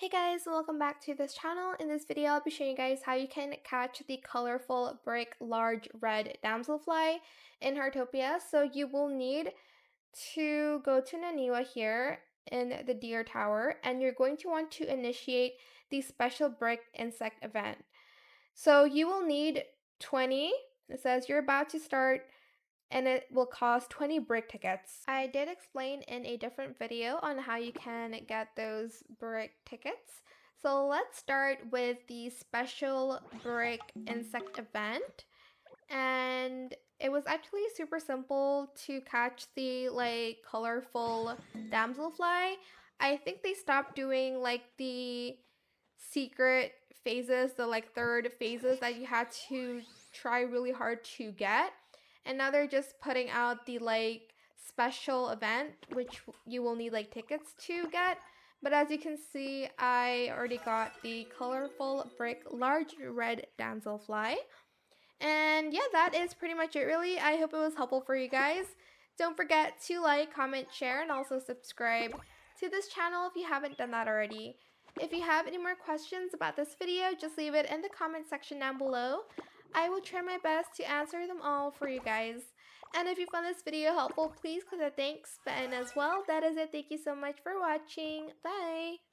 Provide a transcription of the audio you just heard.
Hey guys, welcome back to this channel. In this video, I'll be showing you guys how you can catch the colorful brick large red damselfly in Heartopia. So you will need to go to Naniwa here in the Deer Tower, and you're going to want to initiate the special brick insect event. So you will need 20. It says you're about to start and it will cost 20 brick tickets. I did explain in a different video on how you can get those brick tickets. So let's start with the special brick insect event. And it was actually super simple to catch the colorful damselfly. I think they stopped doing the secret phases, the third phases that you had to try really hard to get. And now they're just putting out the special event, which you will need tickets to get. But as you can see, I already got the colorful brick large red damselfly. And yeah, that is pretty much it really. I hope it was helpful for you guys. Don't forget to like, comment, share, and also subscribe to this channel if you haven't done that already. If you have any more questions about this video, just leave it in the comment section down below. I will try my best to answer them all for you guys. And if you found this video helpful, please click the thanks button as well. That is it. Thank you so much for watching. Bye!